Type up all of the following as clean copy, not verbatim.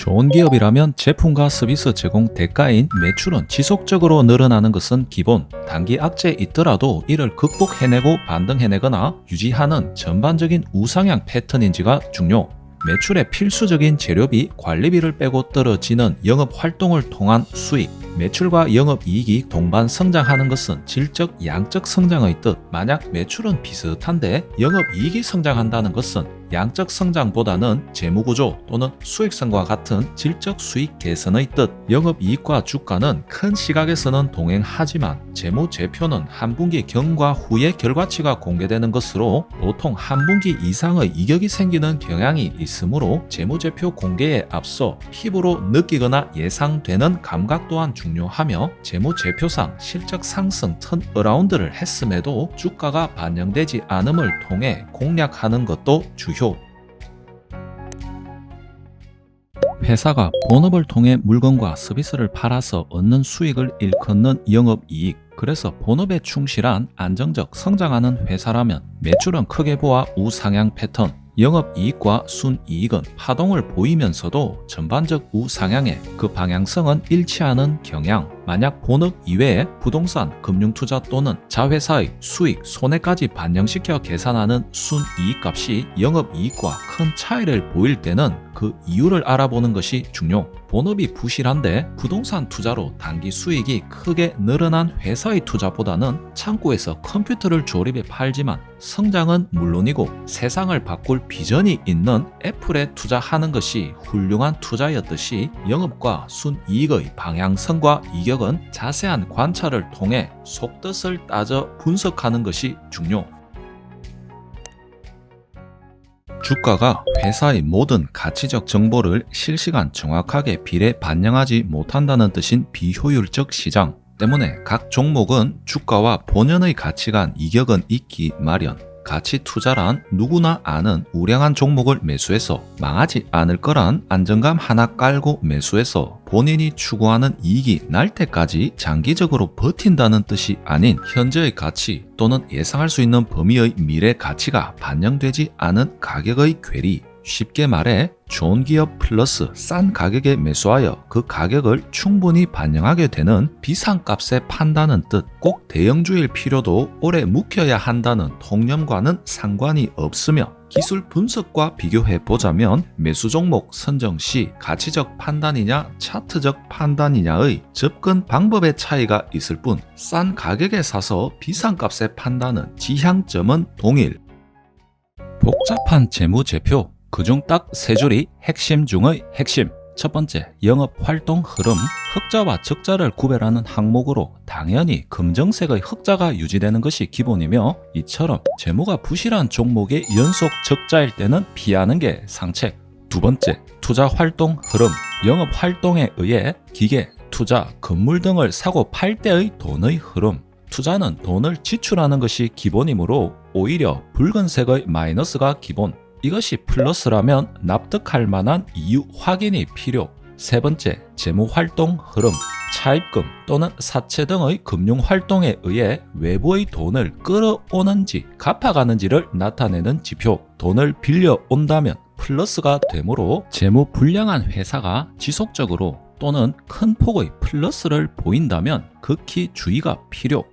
좋은 기업이라면 제품과 서비스 제공 대가인 매출은 지속적으로 늘어나는 것은 기본, 단기 악재에 있더라도 이를 극복해내고 반등해내거나 유지하는 전반적인 우상향 패턴인지가 중요. 매출의 필수적인 재료비, 관리비를 빼고 떨어지는 영업 활동을 통한 수익, 매출과 영업이익이 동반 성장하는 것은 질적, 양적 성장의 뜻. 만약 매출은 비슷한데 영업이익이 성장한다는 것은 양적 성장보다는 재무구조 또는 수익성과 같은 질적 수익 개선의 뜻. 영업이익과 주가는 큰 시각에서는 동행하지만 재무제표는 한 분기 경과 후의 결과치가 공개되는 것으로 보통 한 분기 이상의 이격이 생기는 경향이 있으므로 재무제표 공개에 앞서 피부로 느끼거나 예상되는 감각 또한 중요하며 재무제표상 실적 상승 턴어라운드를 했음에도 주가가 반영되지 않음을 통해 공략하는 것도 주요. 회사가 본업을 통해 물건과 서비스를 팔아서 얻는 수익을 일컫는 영업이익. 그래서 본업에 충실한 안정적 성장하는 회사라면 매출은 크게 보아 우상향 패턴, 영업이익과 순이익은 파동을 보이면서도 전반적 우상향에 그 방향성은 일치하는 경향. 만약 본업 이외에 부동산, 금융투자 또는 자회사의 수익, 손해까지 반영시켜 계산하는 순이익값이 영업이익과 큰 차이를 보일 때는 그 이유를 알아보는 것이 중요. 본업이 부실한데 부동산 투자로 단기 수익이 크게 늘어난 회사의 투자보다는 창고에서 컴퓨터를 조립해 팔지만 성장은 물론이고 세상을 바꿀 비전이 있는 애플에 투자하는 것이 훌륭한 투자였듯이 영업과 순이익의 방향성과 이격은 자세한 관찰을 통해 속뜻을 따져 분석하는 것이 중요. 주가가 회사의 모든 가치적 정보를 실시간 정확하게 비례 반영하지 못한다는 뜻인 비효율적 시장 때문에 각 종목은 주가와 본연의 가치간 이격은 있기 마련. 가치 투자란 누구나 아는 우량한 종목을 매수해서 망하지 않을 거란 안정감 하나 깔고 매수해서 본인이 추구하는 이익이 날 때까지 장기적으로 버틴다는 뜻이 아닌 현재의 가치 또는 예상할 수 있는 범위의 미래 가치가 반영되지 않은 가격의 괴리. 쉽게 말해 좋은 기업 플러스 싼 가격에 매수하여 그 가격을 충분히 반영하게 되는 비상값에 판다는 뜻. 꼭 대형주일 필요도 오래 묵혀야 한다는 통념과는 상관이 없으며 기술 분석과 비교해 보자면 매수 종목 선정 시 가치적 판단이냐 차트적 판단이냐의 접근 방법의 차이가 있을 뿐 싼 가격에 사서 비상값에 판다는 지향점은 동일. 복잡한 재무제표 그중 딱 세 줄이 핵심 중의 핵심. 첫 번째, 영업활동 흐름. 흑자와 적자를 구별하는 항목으로 당연히 검정색의 흑자가 유지되는 것이 기본이며 이처럼 재무가 부실한 종목의 연속 적자일 때는 피하는 게 상책. 두 번째, 투자활동 흐름. 영업활동에 의해 기계, 투자, 건물 등을 사고 팔 때의 돈의 흐름. 투자는 돈을 지출하는 것이 기본이므로 오히려 붉은색의 마이너스가 기본. 이것이 플러스라면 납득할 만한 이유 확인이 필요. 세 번째, 재무활동 흐름. 차입금 또는 사채 등의 금융활동에 의해 외부의 돈을 끌어오는지 갚아가는지를 나타내는 지표. 돈을 빌려온다면 플러스가 되므로 재무 불량한 회사가 지속적으로 또는 큰 폭의 플러스를 보인다면 극히 주의가 필요.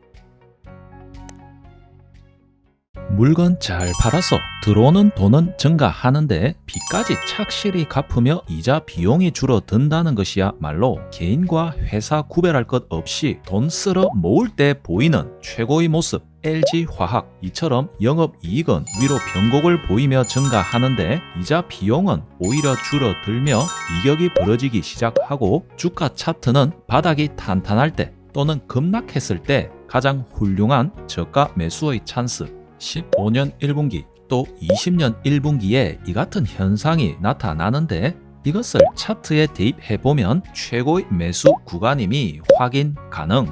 물건 잘 팔아서 들어오는 돈은 증가하는데 빚까지 착실히 갚으며 이자 비용이 줄어든다는 것이야말로 개인과 회사 구별할 것 없이 돈 쓸어 모을 때 보이는 최고의 모습. LG화학 이처럼 영업이익은 위로 변곡을 보이며 증가하는데 이자 비용은 오히려 줄어들며 이격이 벌어지기 시작하고 주가 차트는 바닥이 탄탄할 때 또는 급락했을 때 가장 훌륭한 저가 매수의 찬스. 15년 1분기 또 20년 1분기에 이 같은 현상이 나타나는데 이것을 차트에 대입해보면 최고의 매수 구간임이 확인 가능.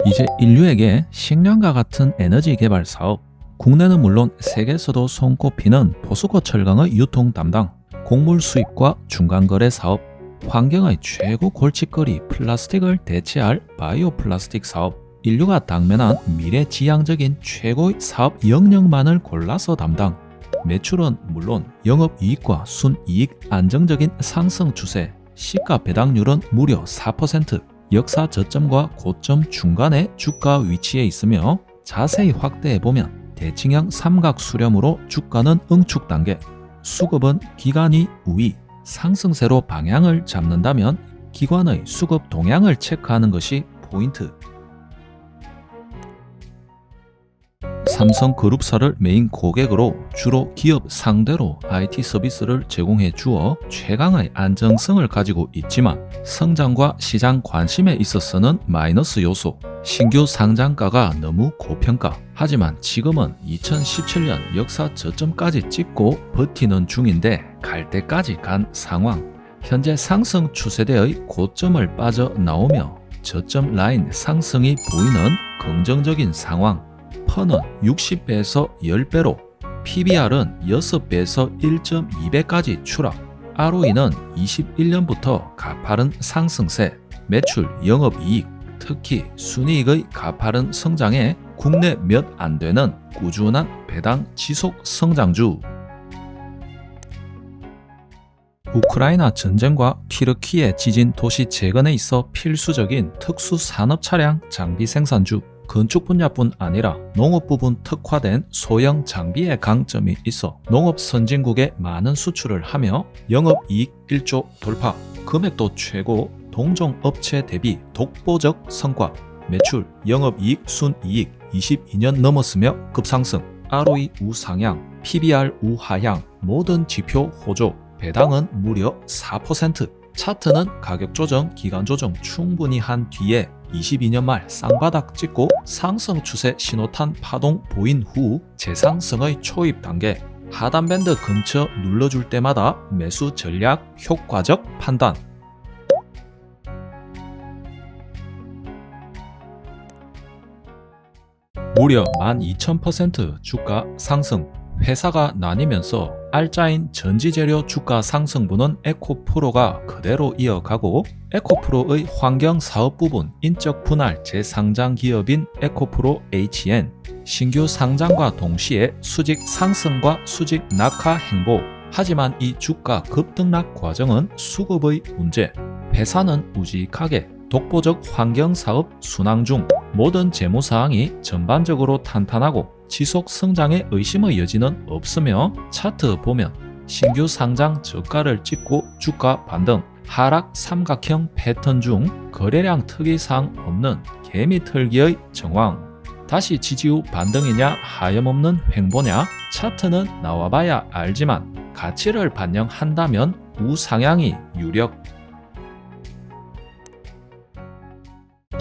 이제 인류에게 식량과 같은 에너지 개발 사업, 국내는 물론 세계에서도 손꼽히는 포스코 철강의 유통 담당, 곡물 수입과 중간거래 사업, 환경의 최고 골칫거리 플라스틱을 대체할 바이오 플라스틱 사업, 인류가 당면한 미래지향적인 최고의 사업 영역만을 골라서 담당. 매출은 물론 영업이익과 순이익 안정적인 상승 추세, 시가 배당률은 무려 4%, 역사 저점과 고점 중간에 주가 위치에 있으며 자세히 확대해보면 대칭형 삼각 수렴으로 주가는 응축 단계, 수급은 기관이 우위, 상승세로 방향을 잡는다면 기관의 수급 동향을 체크하는 것이 포인트. 삼성그룹사를 메인 고객으로 주로 기업 상대로 IT 서비스를 제공해 주어 최강의 안정성을 가지고 있지만 성장과 시장 관심에 있어서는 마이너스 요소, 신규 상장가가 너무 고평가. 하지만 지금은 2017년 역사 저점까지 찍고 버티는 중인데 갈 때까지 간 상황. 현재 상승 추세대의 고점을 빠져나오며 저점 라인 상승이 보이는 긍정적인 상황. 펀은 60배에서 10배로, PBR은 6배에서 1.2배까지 추락, ROE는 21년부터 가파른 상승세, 매출, 영업이익, 특히 순이익의 가파른 성장에 국내 몇 안 되는 꾸준한 배당 지속 성장주. 우크라이나 전쟁과 튀르키예 지진 도시 재건에 있어 필수적인 특수 산업 차량 장비 생산주, 건축 분야뿐 아니라 농업 부분 특화된 소형 장비의 강점이 있어 농업 선진국에 많은 수출을 하며 영업이익 1조 돌파, 금액도 최고, 동종 업체 대비 독보적 성과, 매출, 영업이익, 순이익 22년 넘었으며 급상승, ROE 우상향, PBR 우하향, 모든 지표 호조, 배당은 무려 4%, 차트는 가격 조정, 기간 조정 충분히 한 뒤에 22년 말 쌍바닥 찍고 상승 추세 신호탄 파동 보인 후 재상승의 초입 단계, 하단 밴드 근처 눌러줄 때마다 매수 전략 효과적 판단. 무려 12,000% 주가 상승. 회사가 나뉘면서 알짜인 전지재료 주가 상승분은 에코프로가 그대로 이어가고 에코프로의 환경사업 부분 인적 분할 재상장 기업인 에코프로 HN 신규 상장과 동시에 수직 상승과 수직 낙하 행보. 하지만 이 주가 급등락 과정은 수급의 문제. 회사는 우직하게 독보적 환경사업 순항 중, 모든 재무사항이 전반적으로 탄탄하고 지속 성장의 의심의 여지는 없으며 차트 보면 신규 상장 저가를 찍고 주가 반등, 하락 삼각형 패턴 중 거래량 특이사항 없는 개미 털기의 정황. 다시 지지 후 반등이냐 하염없는 횡보냐 차트는 나와봐야 알지만 가치를 반영한다면 우상향이 유력.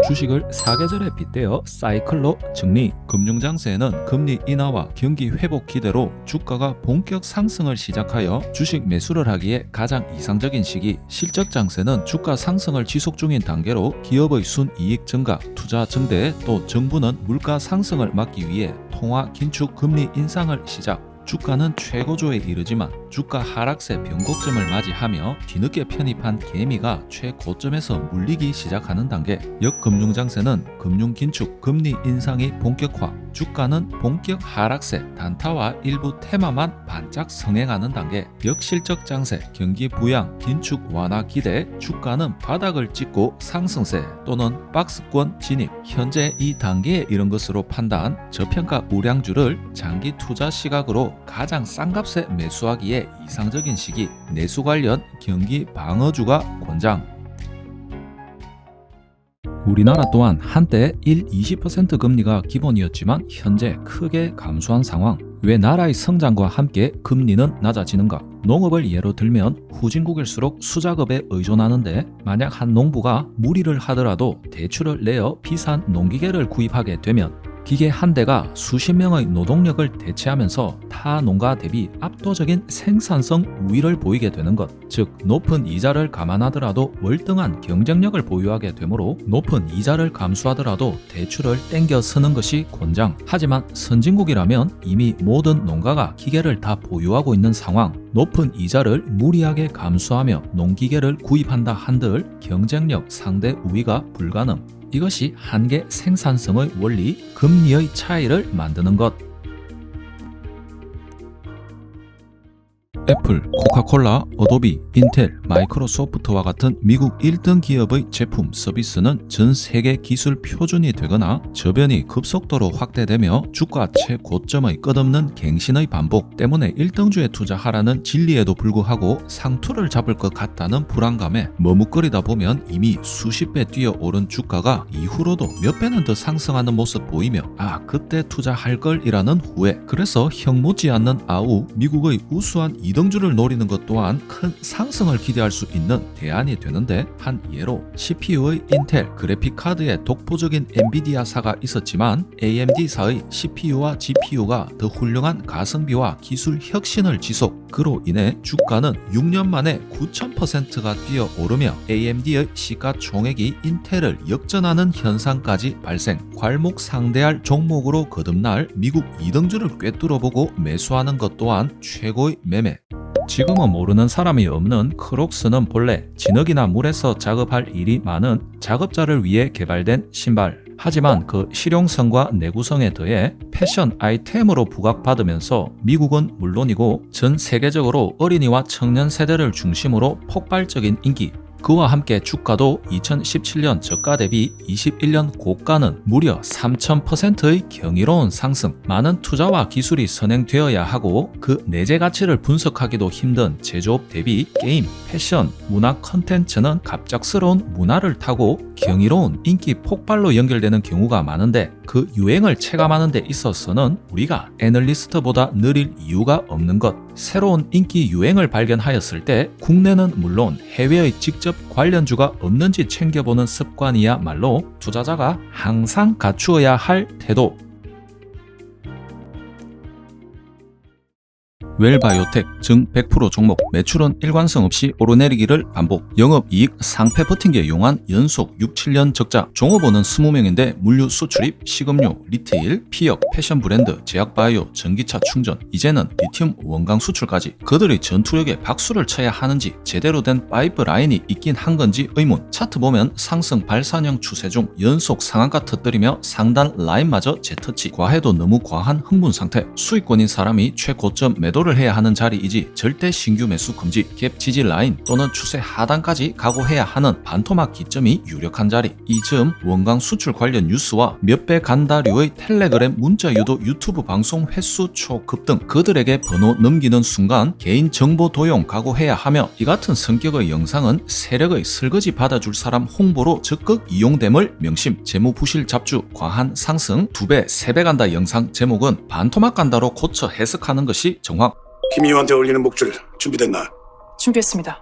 주식을 사계절에 빗대어 사이클로 정리. 금융장세에는 금리 인하와 경기 회복 기대로 주가가 본격 상승을 시작하여 주식 매수를 하기에 가장 이상적인 시기. 실적장세는 주가 상승을 지속 중인 단계로 기업의 순이익 증가, 투자 증대, 또 정부는 물가 상승을 막기 위해 통화 긴축 금리 인상을 시작. 주가는 최고조에 이르지만 주가 하락세 변곡점을 맞이하며 뒤늦게 편입한 개미가 최고점에서 물리기 시작하는 단계. 역금융장세는 금융긴축, 금리 인상이 본격화, 주가는 본격 하락세, 단타와 일부 테마만 반짝 성행하는 단계. 역실적장세, 경기 부양, 긴축 완화 기대, 주가는 바닥을 찍고 상승세 또는 박스권 진입. 현재 이 단계에 이른 것으로 판단, 저평가 우량주를 장기 투자 시각으로 가장 싼 값에 매수하기에 이상적인 시기. 내수 관련 경기 방어주가 권장. 우리나라 또한 한때 20% 금리가 기본이었지만 현재 크게 감소한 상황. 왜 나라의 성장과 함께 금리는 낮아지는가? 농업을 예로 들면 후진국일수록 수작업에 의존하는데 만약 한 농부가 무리를 하더라도 대출을 내어 비싼 농기계를 구입하게 되면 기계 한 대가 수십 명의 노동력을 대체하면서 타 농가 대비 압도적인 생산성 우위를 보이게 되는 것. 즉 높은 이자를 감안하더라도 월등한 경쟁력을 보유하게 되므로 높은 이자를 감수하더라도 대출을 땡겨 쓰는 것이 권장. 하지만 선진국이라면 이미 모든 농가가 기계를 다 보유하고 있는 상황. 높은 이자를 무리하게 감수하며 농기계를 구입한다 한들 경쟁력 상대 우위가 불가능. 이것이 한계 생산성의 원리, 금리의 차이를 만드는 것. 애플, 코카콜라, 어도비, 인텔, 마이크로소프트와 같은 미국 1등 기업의 제품, 서비스는 전 세계 기술 표준이 되거나 저변이 급속도로 확대되며 주가 최고점의 끝없는 갱신의 반복 때문에 1등주에 투자하라는 진리에도 불구하고 상투를 잡을 것 같다는 불안감에 머뭇거리다 보면 이미 수십 배 뛰어오른 주가가 이후로도 몇 배는 더 상승하는 모습 보이며 그때 투자할 걸이라는 후회. 그래서 형 못지 않는 아우 미국의 우수한 2등주를 노리는 것 또한 큰 상승을 기대할 수 있는 대안이 되는데, 한 예로 CPU의 인텔 그래픽카드에 독보적인 엔비디아사가 있었지만 AMD사의 CPU와 GPU가 더 훌륭한 가성비와 기술 혁신을 지속. 그로 인해 주가는 6년 만에 9000%가 뛰어오르며 AMD의 시가총액이 인텔을 역전하는 현상까지 발생. 괄목상대할 종목으로 거듭날 미국 2등주를 꿰뚫어보고 매수하는 것 또한 최고의 매매. 지금은 모르는 사람이 없는 크록스는 본래 진흙이나 물에서 작업할 일이 많은 작업자를 위해 개발된 신발. 하지만 그 실용성과 내구성에 더해 패션 아이템으로 부각받으면서 미국은 물론이고 전 세계적으로 어린이와 청년 세대를 중심으로 폭발적인 인기. 그와 함께 주가도 2017년 저가 대비 21년 고가는 무려 3000%의 경이로운 상승. 많은 투자와 기술이 선행되어야 하고 그 내재 가치를 분석하기도 힘든 제조업 대비 게임, 패션, 문화 컨텐츠는 갑작스러운 문화를 타고 경이로운 인기 폭발로 연결되는 경우가 많은데, 그 유행을 체감하는 데 있어서는 우리가 애널리스트보다 느릴 이유가 없는 것. 새로운 인기 유행을 발견하였을 때 국내는 물론 해외의 직접 관련주가 없는지 챙겨보는 습관이야말로 투자자가 항상 갖추어야 할 태도. 웰바이오텍 증 100% 종목 매출은 일관성 없이 오르내리기를 반복. 영업이익 상패 버틴게 용한 연속 6, 7년 적자. 종업원은 20명인데 물류 수출입, 식음료, 리테일, 피역, 패션 브랜드, 제약바이오, 전기차 충전, 이제는 리튬 원강 수출까지. 그들의 전투력에 박수를 쳐야 하는지 제대로 된 파이프라인이 있긴 한 건지 의문. 차트 보면 상승 발산형 추세 중 연속 상한가 터뜨리며 상단 라인마저 재터치. 과해도 너무 과한 흥분 상태. 수익권인 사람이 최고점 매도를 해야 하는 자리이지 절대 신규 매수 금지, 갭 지지 라인 또는 추세 하단까지 각오해야 하는 반토막 기점이 유력한 자리. 이 점 원강 수출 관련 뉴스와 몇 배 간다류의 텔레그램 문자 유도 유튜브 방송 횟수 초급등. 그들에게 번호 넘기는 순간 개인 정보 도용 각오해야 하며, 이 같은 성격의 영상은 세력의 설거지 받아줄 사람 홍보로 적극 이용됨을 명심. 재무부실 잡주 과한 상승 2배 3배 간다. 영상 제목은 반토막 간다로 고쳐 해석하는 것이 정확. 김 의원한테 올리는 목줄 준비됐나? 준비했습니다.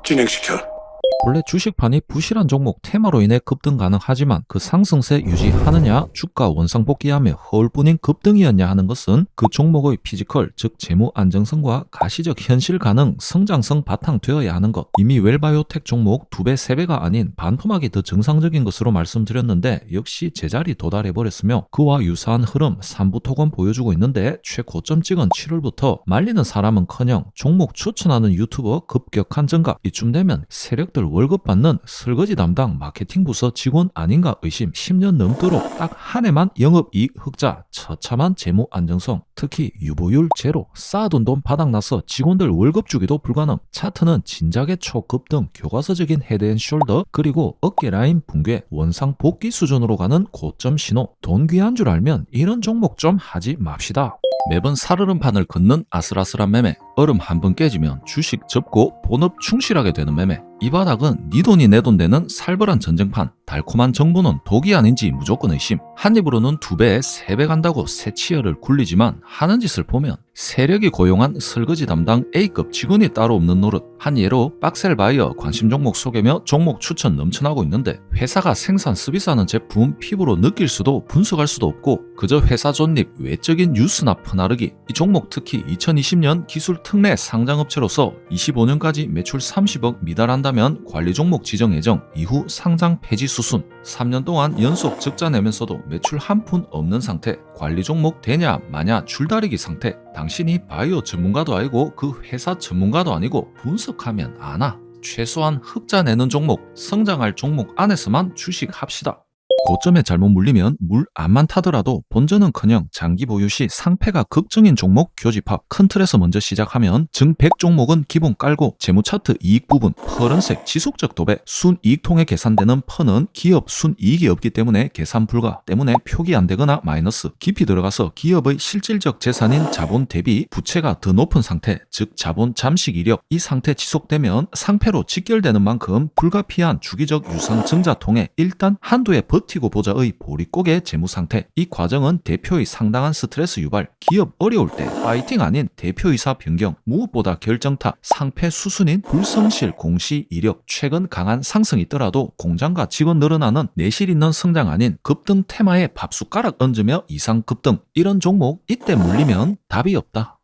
진행시켜. 원래 주식판이 부실한 종목 테마로 인해 급등 가능하지만 그 상승세 유지하느냐, 주가 원상복귀하며 허울뿐인 급등이었냐 하는 것은 그 종목의 피지컬, 즉 재무 안정성과 가시적 현실 가능 성장성 바탕되어야 하는 것. 이미 웰바이오텍 종목 2배, 3배가 아닌 반토막이 더 정상적인 것으로 말씀드렸는데 역시 제자리 도달해버렸으며 그와 유사한 흐름 3부 토건 보여주고 있는데, 최고점 찍은 7월부터 말리는 사람은커녕 종목 추천하는 유튜버 급격한 증가. 이쯤 되면 세력들 월급 받는 설거지 담당 마케팅 부서 직원 아닌가 의심. 10년 넘도록 딱 한 해만 영업이익 흑자, 처참한 재무 안정성, 특히 유보율 제로, 쌓아둔 돈 바닥나서 직원들 월급 주기도 불가능. 차트는 진작에 초급등, 교과서적인 헤드앤숄더, 그리고 어깨 라인 붕괴, 원상 복귀 수준으로 가는 고점 신호. 돈 귀한 줄 알면 이런 종목 좀 하지 맙시다. 매번 살얼음판을 걷는 아슬아슬한 매매. 얼음 한 번 깨지면 주식 접고 본업 충실하게 되는 매매. 이 바닥은 네 돈이 내 돈 되는 살벌한 전쟁판. 달콤한 정보는 독이 아닌지 무조건 의심. 한 입으로는 2배, 3배 간다고 새치열을 굴리지만 하는 짓을 보면 세력이 고용한 설거지 담당 A급 직원이 따로 없는 노릇. 한 예로 박셀바이어 관심 종목 소개며 종목 추천 넘쳐나고 있는데, 회사가 생산 서비스하는 제품 피부로 느낄 수도 분석할 수도 없고 그저 회사 존립, 외적인 뉴스나 퍼나르기. 이 종목 특히 2020년 기술 특례 상장업체로서 25년까지 매출 30억 미달한다면 관리 종목 지정 예정, 이후 상장 폐지 수순. 3년 동안 연속 적자 내면서도 매출 한 푼 없는 상태. 관리 종목 되냐 마냐 줄다리기 상태. 당신이 바이오 전문가도 아니고 그 회사 전문가도 아니고 분석하면 아나. 최소한 흑자 내는 종목, 성장할 종목 안에서만 주식합시다. 고점에 잘못 물리면 물 안만 타더라도 본전은커녕 장기 보유 시 상패가 극정인 종목 교집합. 큰 틀에서 먼저 시작하면 증 100 종목은 기본 깔고 재무 차트 이익 부분 파란색 지속적 도배 순이익 통해 계산되는 퍼는 기업 순이익이 없기 때문에 계산 불가 때문에 표기 안 되거나 마이너스. 깊이 들어가서 기업의 실질적 재산인 자본 대비 부채가 더 높은 상태, 즉 자본 잠식 이력. 이 상태 지속되면 상패로 직결되는 만큼 불가피한 주기적 유상 증자 통해 일단 한도에 버티고 보자의 보릿고개 재무 상태. 이 과정은 대표의 상당한 스트레스 유발, 기업 어려울 때 파이팅 아닌 대표이사 변경, 무엇보다 결정타, 상패 수순인 불성실 공시 이력. 최근 강한 상승이 있더라도 공장과 직원 늘어나는 내실 있는 성장 아닌 급등 테마에 밥숟가락 얹으며 이상 급등. 이런 종목 이때 물리면 답이 없다.